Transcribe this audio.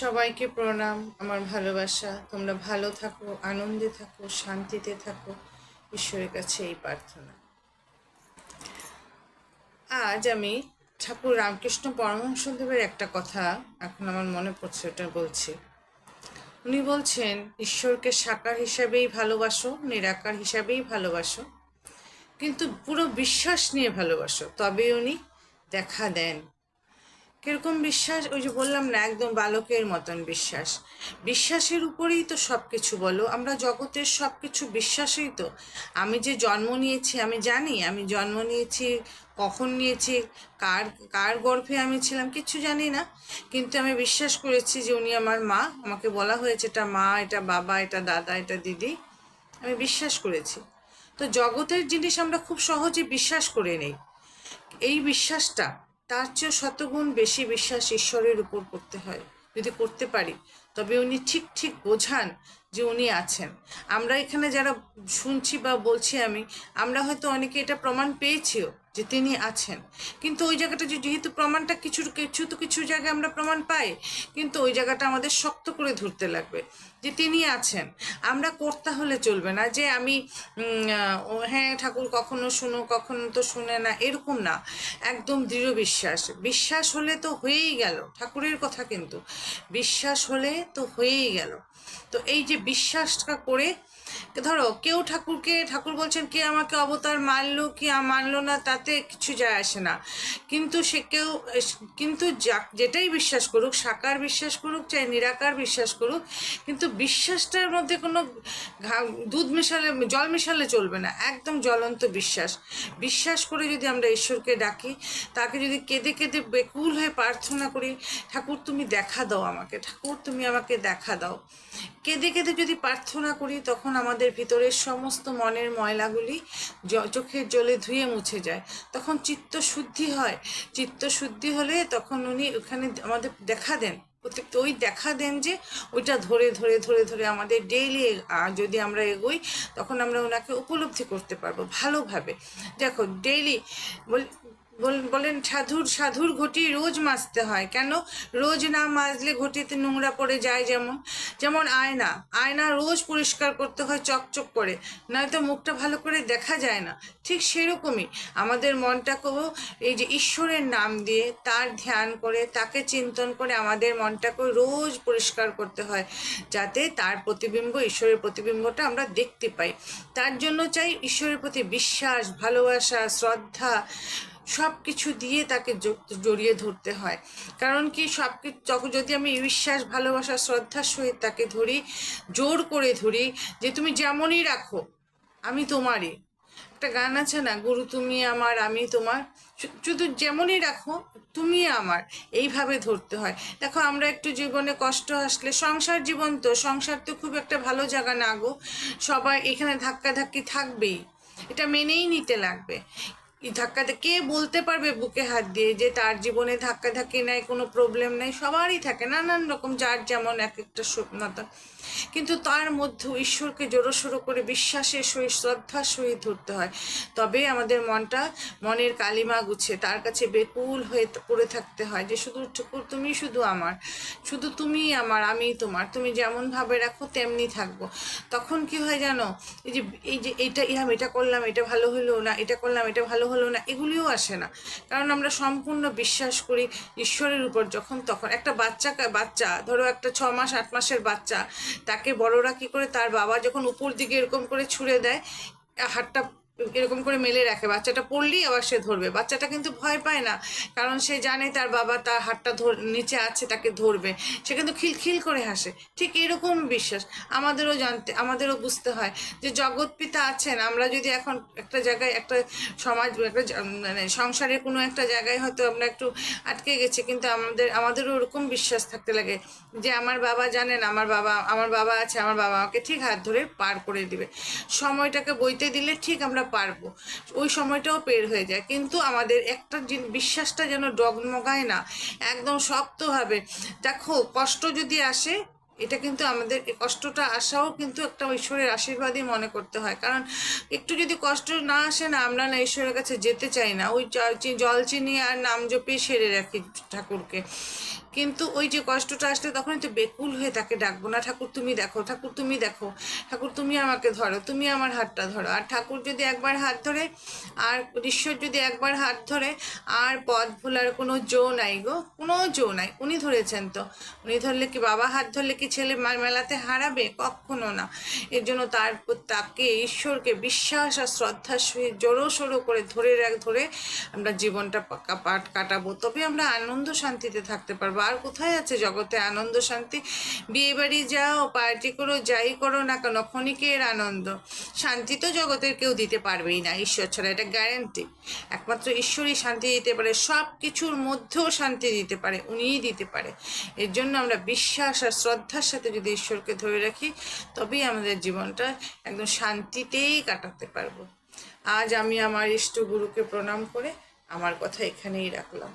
সবাইকে প্রণাম, আমার ভালোবাসা। তোমরা ভালো থাকো, আনন্দে থাকো, শান্তিতে থাকো, ঈশ্বরের কাছে এই প্রার্থনা। আজ আমি ঠাকুর রামকৃষ্ণ পরমহংসদেবের একটা কথা এখন আমার মনে পড়ছে, ওটা বলছি। উনি বলছেন, ঈশ্বরকে সাকার হিসাবেই ভালোবাসো, নিরাকার হিসাবেই ভালোবাসো, কিন্তু পুরো বিশ্বাস নিয়ে ভালোবাসো, তবে উনি দেখা দেন। কিরকম বিশ্বাস? ওই যে বললাম না, একদম বালকের মতন বিশ্বাস। বিশ্বাসের উপরেই তো সব কিছু। বলো, আমরা জগতের সব কিছু বিশ্বাসেই তো। আমি যে জন্ম নিয়েছি, আমি জানি আমি জন্ম নিয়েছি, কখন নিয়েছি, কার কার গর্ভে আমি ছিলাম, কিচ্ছু জানি না। কিন্তু আমি বিশ্বাস করেছি যে উনি আমার মা। আমাকে বলা হয়েছে এটা মা, এটা বাবা, এটা দাদা, এটা দিদি। আমি বিশ্বাস করেছি। তো জগতের জিনিস আমরা খুব সহজে বিশ্বাস করে নেই। এই বিশ্বাসটা, তার চেয়ে শতগুণ বেশি বিশ্বাস ঈশ্বরের উপর করতে হয়। যদি করতে পারি, তবে উনি ঠিক ঠিক বোঝান যে উনি আছেন। আমরা এখানে যারা শুনছি বা বলছি আমরা হয়তো অনেকে এটা প্রমাণ পেয়েছিও যে তিনি আছেন। কিন্তু ওই জায়গাটা যেহেতু প্রমাণটা কিছু কিছু তো কিছু জায়গায় আমরা প্রমাণ পাই, কিন্তু ওই জায়গাটা আমাদের শক্ত করে ধরতে লাগবে যে তিনি আছেন। আমরা করতে হলে চলবে না যে আমি হ্যাঁ ঠাকুর কখনো শুনো, কখনো তো শুনে না, এরকম না। একদম দৃঢ় বিশ্বাস। বিশ্বাস হলে তো হয়েই গেল, ঠাকুরের কথা কিন্তু। বিশ্বাস হলে তো হয়েই গেল। তো এই যে বিশ্বাসটা করে, ধরো কেউ ঠাকুর বলছেন কে আমাকে অবতার মানলো কি মানলো না, তাতে কিছু যায় আসে না। কিন্তু সে কেউ, কিন্তু যেটাই বিশ্বাস করুক, সাকার বিশ্বাস করুক চাই নিরাকার বিশ্বাস করুক, কিন্তু বিশ্বাসটার মধ্যে কোনো দুধ মেশালে, জল মেশালে চলবে না। একদম জ্বলন্ত বিশ্বাস। বিশ্বাস করে যদি আমরা ঈশ্বরকে ডাকি, তাকে যদি কেঁদে কেঁদে বেকুল হয়ে প্রার্থনা করি, ঠাকুর তুমি দেখা দাও আমাকে, ঠাকুর তুমি আমাকে দেখা দাও, কেঁদে কেঁদে যদি প্রার্থনা করি, তখন আমাদের ভিতরের সমস্ত মনের ময়লাগুলি চোখের জলে ধুয়ে মুছে যায়। তখন চিত্ত শুদ্ধি হয়। চিত্ত শুদ্ধি হলে তখন উনি ওখানে আমাদের দেখা দেন। প্রত্যেকটা ওই দেখা দেন যে ওইটা ধরে ধরে ধরে ধরে আমাদের ডেইলি যদি আমরা এগোই, তখন আমরা ওনাকে উপলব্ধি করতে পারবো ভালোভাবে। দেখো ডেইলি বলেন সাধুর সাধুর ঘটি রোজ মাজতে হয়। কেন? রোজ না মাজলে ঘটিতে নোংরা পড়ে যায়। যেমন যেমন আয়না, আয়না রোজ পরিষ্কার করতে হয় চকচক করে, নয়তো মুখটা ভালো করে দেখা যায় না। ঠিক সেরকমই আমাদের মনটাকেও এই যে ঈশ্বরের নাম দিয়ে, তার ধ্যান করে, তাকে চিন্তন করে আমাদের মনটাকেও রোজ পরিষ্কার করতে হয়, যাতে তার প্রতিবিম্ব, ঈশ্বরের প্রতিবিম্বটা আমরা দেখতে পাই। তার জন্য চাই ঈশ্বরের প্রতি বিশ্বাস, ভালোবাসা, শ্রদ্ধা, সব কিছু দিয়ে তাকে জড়িয়ে ধরতে হয়। কারণ কি, সব কিছু যদি আমি বিশ্বাস, ভালোবাসা, শ্রদ্ধার সহিত তাকে ধরি, জোর করে ধরি যে তুমি যেমনই রাখো আমি তোমারই। একটা গান আছে না, গুরু তুমি আমার আমি তোমার, শুধু যেমনই রাখো তুমি আমার, এইভাবে ধরতে হয়। দেখো আমরা একটু জীবনে কষ্ট আসলে, সংসার জীবন তো, সংসার তো খুব একটা ভালো জায়গা না গো। সবাই এখানে ধাক্কাধাক্কি থাকবেই, এটা মেনেই নিতে লাগবে। এই ধাক্কাতে কে বলতে পারবে বুকে হাত দিয়ে যে তার জীবনে ধাক্কাধাক্কি নাই, কোনো প্রবলেম নাই? সবারই থাকে নানান রকম, যার যেমন এক একটা স্বপ্নতা। কিন্তু তার মধ্যেও ঈশ্বরকে জোরসোরো করে বিশ্বাসের সহিত, শ্রদ্ধার সহিত ধরতে হয়। তবে আমাদের মনটা, মনের কালিমা গুছে তার কাছে বেকুল হয়ে পড়ে থাকতে হয় যে শুধু ঠাকুর তুমি শুধু আমার, শুধু তুমিই আমার, আমি তোমার, তুমি যেমনভাবে রাখো তেমনি থাকবো। তখন কি হয় জানো, এই যে এইটা এটা করলাম এটা ভালো হলো না, এটা করলাম এটা ভালো হলো না, এগুলিও আসে না। কারণ আমরা সম্পূর্ণ বিশ্বাস করি ঈশ্বরের উপর। যখন তখন একটা বাচ্চা ধরো একটা 6 মাস 8 মাসের বাচ্চা, তাকে বড়রা কি করে, তার বাবা যখন উপর দিকে এরকম করে ছুঁড়ে দেয়, হাতটা এরকম করে মেলে রাখে, বাচ্চাটা পড়লেই আবার সে ধরবে। বাচ্চাটা কিন্তু ভয় পায় না, কারণ সে জানে তার বাবা তার হাতটা নিচে আছে, তাকে ধরবে। সে কিন্তু খিলখিল করে হাসে। ঠিক এরকম বিশ্বাস আমাদেরও বুঝতে হয় যে জগৎ পিতা আছেন। আমরা যদি এখন একটা জায়গায়, একটা সমাজ, একটা মানে সংসারের কোনো একটা জায়গায় হয়তো আমরা একটু আটকে গেছি, কিন্তু আমাদেরও ওরকম বিশ্বাস থাকতে লাগে যে আমার বাবা জানেন, আমার বাবা আছে, আমার বাবা আমাকে ঠিক হাত ধরে পার করে দিবে। সময়টাকে বইতে দিলে ঠিক আমরা পারবো, ওই সময়টাও পের হয়ে যায়। কিন্তু আমাদের একটা বিশ্বাসটা যেন ডগমগায় না, একদম শক্তভাবে। দেখো কষ্ট যদি আসে, এটা কিন্তু আমাদের কষ্টটা আসাও কিন্তু একটা ঈশ্বরের আশীর্বাদই মনে করতে হয়। কারণ একটু যদি কষ্ট না আসে না, আমরা না ঈশ্বরের কাছে যেতে চাই না, ওই জল চিনি আর নাম জপে সেরে রাখি ঠাকুরকে। কিন্তু ওই যে কষ্টটা আসলে তখন তো বেকুল হয়ে তাকে ডাকবো না, ঠাকুর তুমি দেখো, ঠাকুর তুমি দেখো, ঠাকুর তুমি আমাকে ধরো, তুমি আমার হাতটা ধরো। আর ঠাকুর যদি একবার হাত ধরে, আর ঈশ্বর যদি একবার হাত ধরে, আর পথ ভোলার কোনো জো নাই গো, কোনো জো নাই। উনি ধরেছেন তো, উনি ধরলে কি, বাবা হাত ধরলে কি ছেলে মেলাতে হারাবে? কখনো না। এর জন্য তাকে ঈশ্বরকে বিশ্বাস আর শ্রদ্ধার সহিত জোরো সোরো করে ধরে আমরা জীবনটা কাটাবো, তবে আমরা আনন্দ শান্তিতে থাকতে পারবো। আর কোথায় আছে জগতে আনন্দ শান্তি? বিয়ে বাড়ি যাও, পার্টি করো, যাই করো না কেন, ক্ষণিকের আনন্দ। শান্তি তো জগতের কেউ দিতে পারবেই না ঈশ্বর ছাড়া, এটা গ্যারেন্টি। একমাত্র ঈশ্বরই শান্তি দিতে পারে, সব কিছুর মধ্যেও শান্তি দিতে পারে, উনিই দিতে পারে। এর জন্য আমরা বিশ্বাস আর শ্রদ্ধার সাথে যদি ঈশ্বরকে ধরে রাখি, তবেই আমাদের জীবনটা একদম শান্তিতেই কাটাতে পারবো। আজ আমি আমার ইষ্টগুরুকে প্রণাম করে আমার কথা এখানেই রাখলাম।